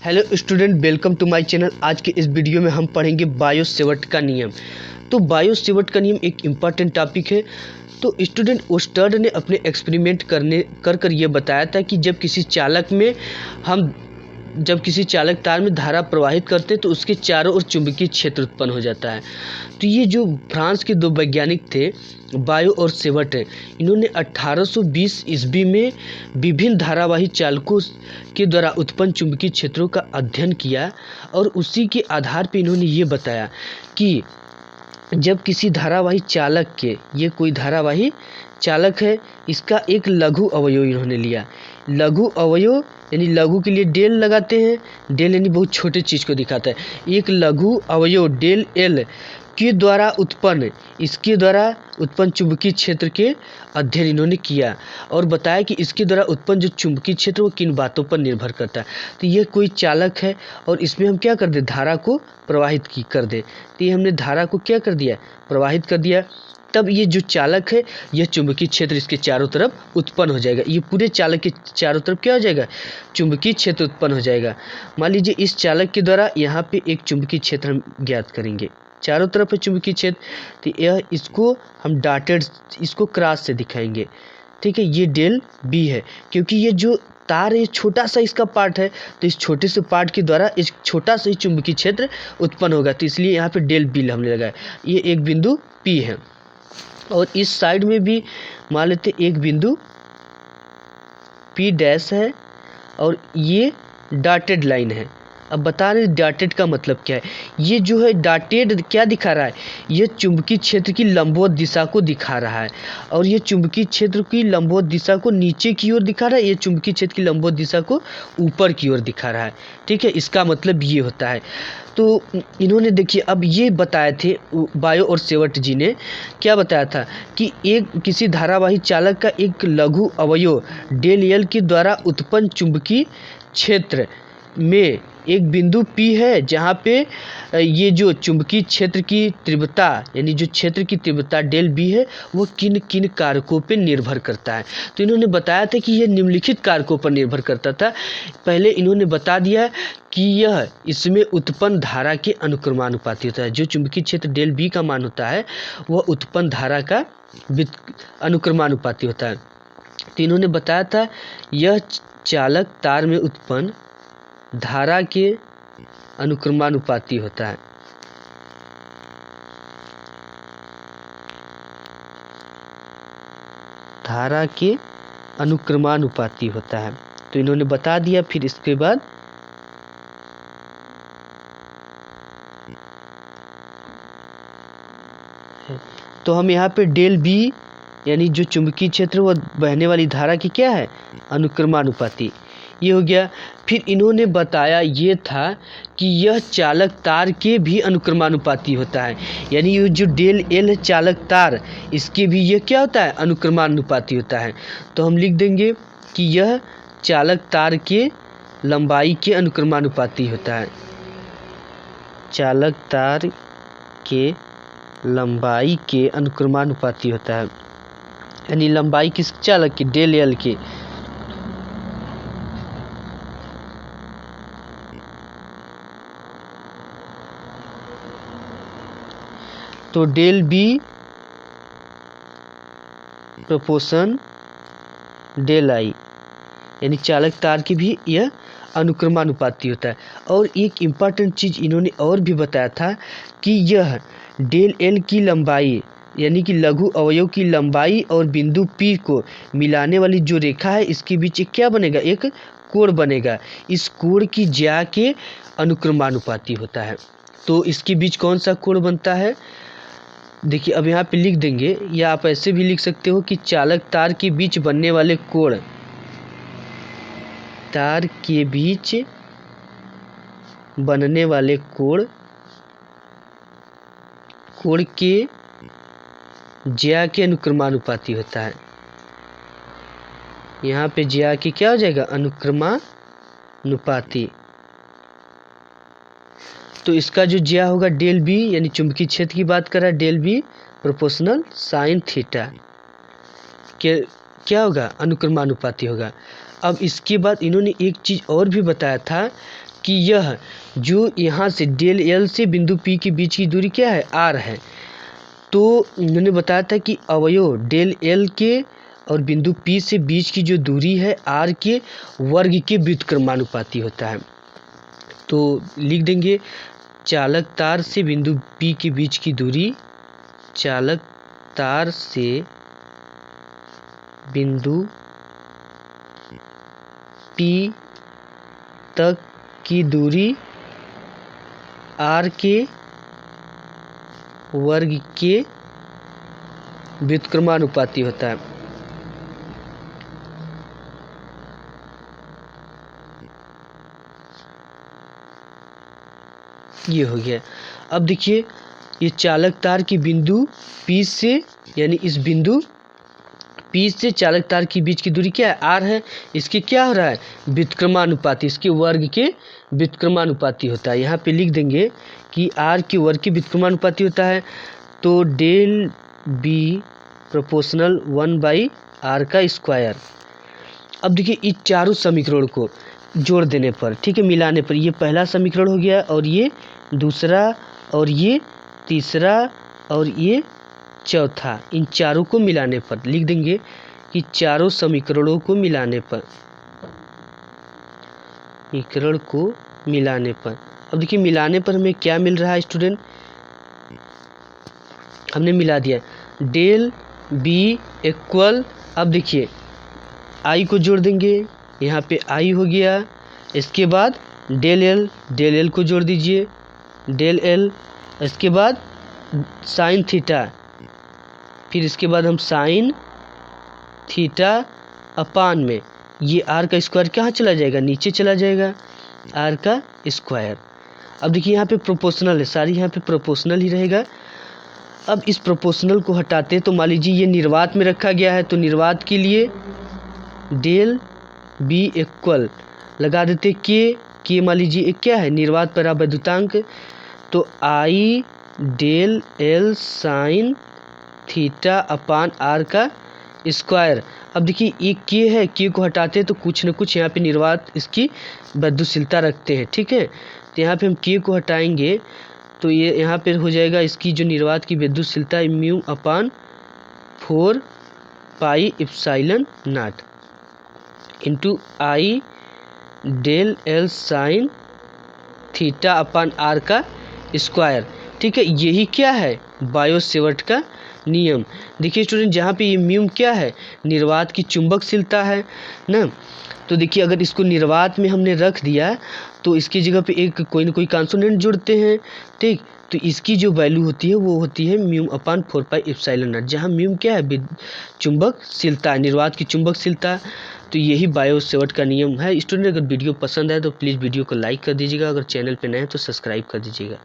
Hello student, welcome to my channel. आज के इस वीडियो में हम पढ़ेंगे बायो सेवर्ट का नियम। तो बायो सेवर्ट का नियम एक इम्पॉर्टेंट टॉपिक है। तो स्टूडेंट ओस्टर्ड ने अपने एक्सपेरिमेंट कर ये बताया था कि जब किसी चालक तार में धारा प्रवाहित करते हैं तो उसके चारों ओर चुंबकीय क्षेत्र उत्पन्न हो जाता है। तो ये जो फ्रांस के दो वैज्ञानिक थे, बायो और सेवर्ट, इन्होंने 1820 ईस्वी में विभिन्न धारावाही चालकों के द्वारा उत्पन्न चुंबकीय क्षेत्रों का अध्ययन किया और उसी के आधार पर इन्होंने ये बताया कि जब किसी धारावाही चालक के, ये कोई धारावाही चालक है, इसका एक लघु अवयव इन्होंने लिया। लघु अवयव यानी लघु के लिए डेल लगाते हैं। डेल यानी बहुत छोटे चीज़ को दिखाता है। एक लघु अवयव डेल एल के द्वारा इसके द्वारा उत्पन्न चुंबकीय क्षेत्र के अध्ययन इन्होंने किया और बताया कि इसके द्वारा उत्पन्न जो चुंबकीय क्षेत्र वो किन बातों पर निर्भर करता है। तो ये कोई चालक है और इसमें हम क्या कर दे, धारा को प्रवाहित कर दे। तो ये हमने धारा को क्या कर दिया, प्रवाहित कर दिया। तब ये जो चालक है, यह चुंबकीय क्षेत्र इसके चारों तरफ उत्पन्न हो जाएगा। ये पूरे चालक के चारों तरफ क्या हो जाएगा, चुंबकीय क्षेत्र उत्पन्न हो जाएगा। मान लीजिए इस चालक के द्वारा यहाँ पे एक चुंबकीय क्षेत्र हम ज्ञात करेंगे, चारों तरफ है चुंबकीय क्षेत्र। तो यह इसको हम इसको क्रॉस से दिखाएंगे, ठीक है। ये डेल बी है क्योंकि ये जो तार है छोटा सा इसका पार्ट है, तो इस छोटे से पार्ट के द्वारा एक छोटा सा ही चुंबकीय क्षेत्र उत्पन्न होगा। तो इसलिए यहाँ पे डेल बी हमने लगाया। ये एक बिंदु पी है और इस साइड में भी मान लेते एक बिंदु पी डैश है और ये डॉटेड लाइन है। अब बता रहे डॉटेड का मतलब क्या है। ये जो है डॉटेड क्या दिखा रहा है, ये चुंबकीय क्षेत्र की लंबवत दिशा को दिखा रहा है और ये चुंबकीय क्षेत्र की लंबवत दिशा को नीचे की ओर दिखा रहा है। ये चुंबकीय क्षेत्र की लंबवत दिशा को ऊपर की ओर दिखा रहा है, ठीक है। इसका मतलब ये होता है। तो इन्होंने देखिए अब ये बताए थे, बायो और सेवर्ट जी ने क्या बताया था कि किसी धारावाही चालक का एक लघु अवयव डेल एल के द्वारा उत्पन्न चुंबकीय क्षेत्र में एक बिंदु P है जहाँ पे ये जो चुंबकीय क्षेत्र की तीव्रता यानी जो क्षेत्र की तीव्रता डेल B है वो किन किन कारकों पे निर्भर करता है। तो इन्होंने बताया था कि यह निम्नलिखित कारकों पर निर्भर करता था। पहले इन्होंने बता दिया कि यह इसमें उत्पन्न धारा के अनुक्रमानुपाती होता है। जो चुंबकीय क्षेत्र डेल B का मान होता है वह उत्पन्न धारा का अनुक्रमानुपाती होता है। तो इन्होंने बताया था यह चालक तार में उत्पन्न धारा के अनुक्रमानुपाती होता है। धारा के अनुक्रमानुपाती होता है। तो इन्होंने बता दिया। फिर इसके बाद तो हम यहाँ पे डेल बी यानी जो चुंबकीय क्षेत्र वो बहने वाली धारा की क्या है, अनुक्रमानुपाती, ये हो गया। फिर इन्होंने बताया ये था कि यह चालक तार के भी अनुक्रमानुपाती होता है। यानी ये जो डेल एल है चालक तार, इसके भी ये क्या होता है, अनुक्रमानुपाती होता है। तो हम लिख देंगे कि यह चालक तार के लंबाई के अनुक्रमानुपाती होता है। चालक तार के लंबाई के अनुक्रमानुपाती होता है। यानी लंबाई किस चालक की, डेल एल की। तो del B proportion del I यानी चालक तार की भी यह अनुक्रमानुपाती होता है। और एक इम्पॉर्टेंट चीज़ इन्होंने और भी बताया था कि यह डेल एल की लंबाई यानी कि लघु अवयव की लंबाई और बिंदु P को मिलाने वाली जो रेखा है इसके बीच एक क्या बनेगा, एक कोण बनेगा। इस कोण की ज्या के अनुक्रमानुपाती होता है। तो इसके बीच कौन सा कोण बनता है, देखिए अब यहाँ पे लिख देंगे, या आप ऐसे भी लिख सकते हो कि चालक तार के बीच बनने वाले कोण, तार के बीच बनने वाले कोण के ज्या के अनुक्रमानुपाती होता है। यहाँ पे ज्या की क्या हो जाएगा, अनुक्रमानुपाती। तो इसका जो ज्या होगा डेल बी यानी चुंबकीय क्षेत्र की बात कर रहा है, del B proportional sine theta के क्या होगा, अनुक्रमानुपाती होगा। अब इसके बाद इन्होंने एक चीज़ और भी बताया था कि यह जो यहाँ से डेल एल से बिंदु पी के बीच की दूरी क्या है, आर है। तो इन्होंने बताया था कि अवयव डेल एल के और बिंदु पी से बीच की जो दूरी है आर के वर्ग के व्युत्क्रमानुपाती होता है। तो लिख देंगे चालक तार से बिंदु पी के बीच की दूरी, चालक तार से बिंदु पी तक की दूरी आर के वर्ग के व्युत्क्रमानुपाती होता है। ये हो गया। अब देखिए ये चालक तार की बिंदु P से, यानी इस बिंदु P से चालक तार के बीच की दूरी क्या है, R है। इसके क्या हो रहा है, व्युत्क्रमानुपाती, इसके वर्ग के व्युत्क्रमानुपाती होता है। यहाँ पे लिख देंगे कि R के वर्ग के व्युत्क्रमानुपाती होता है। तो डेल B प्रोपोर्शनल 1/r का स्क्वायर। अब देखिए इस चारों समीकरण को जोड़ देने पर, ठीक है, मिलाने पर, ये पहला समीकरण हो गया और ये दूसरा और ये तीसरा और ये चौथा, इन चारों को मिलाने पर लिख देंगे कि चारों समीकरणों को मिलाने पर, समीकरण को मिलाने पर, अब देखिए मिलाने पर हमें क्या मिल रहा है स्टूडेंट, हमने मिला दिया डेल बी इक्वल, अब देखिए आई को जोड़ देंगे, यहाँ पे आई हो गया। इसके बाद डेल एल को जोड़ दीजिए, डेल एल, इसके बाद साइन थीटा, फिर इसके बाद हम साइन थीटा अपान में ये आर का स्क्वायर कहाँ चला जाएगा, नीचे चला जाएगा, आर का स्क्वायर। अब देखिए यहाँ पे प्रोपोर्शनल है, सारी यहाँ पे प्रोपोर्शनल ही रहेगा। अब इस प्रोपोर्शनल को हटाते तो मान लीजिए ये निर्वात में रखा गया है, तो निर्वात के लिए डेल बी इक्वल लगा देते के मान लीजिए एक क्या है, निर्वात परावैद्युतांक, तो I del l sine theta upon R का स्क्वायर। अब देखिए एक के है, के को हटाते हैं तो कुछ न कुछ यहाँ पे निर्वात इसकी वैद्युशीलता रखते हैं, ठीक है। तो यहाँ पे हम के को हटाएंगे तो ये यहाँ पे हो जाएगा इसकी जो निर्वात की वैद्युशीलता mu upon 4 pi epsilon naught into I del l sine theta upon R का स्क्वायर, ठीक है। यही क्या है, बायो सेवर्ट का नियम। देखिए स्टूडेंट जहाँ पे ये म्यू क्या है, निर्वात की चुंबकशीलता है ना, तो देखिए अगर इसको निर्वात में हमने रख दिया तो इसकी जगह पे एक कोई ना कोई कॉन्सोनेंट जोड़ते हैं, ठीक। तो इसकी जो वैल्यू होती है वो होती है mu upon 4 pi epsilon not, जहाँ म्यू क्या है, चुंबकशीलता, निर्वात की चुंबकशीलता। तो यही बायो सेवर्ट का नियम है। स्टूडेंट अगर वीडियो पसंद आए तो प्लीज़ वीडियो को लाइक कर दीजिएगा, अगर चैनल पे नए हैं तो सब्सक्राइब कर दीजिएगा।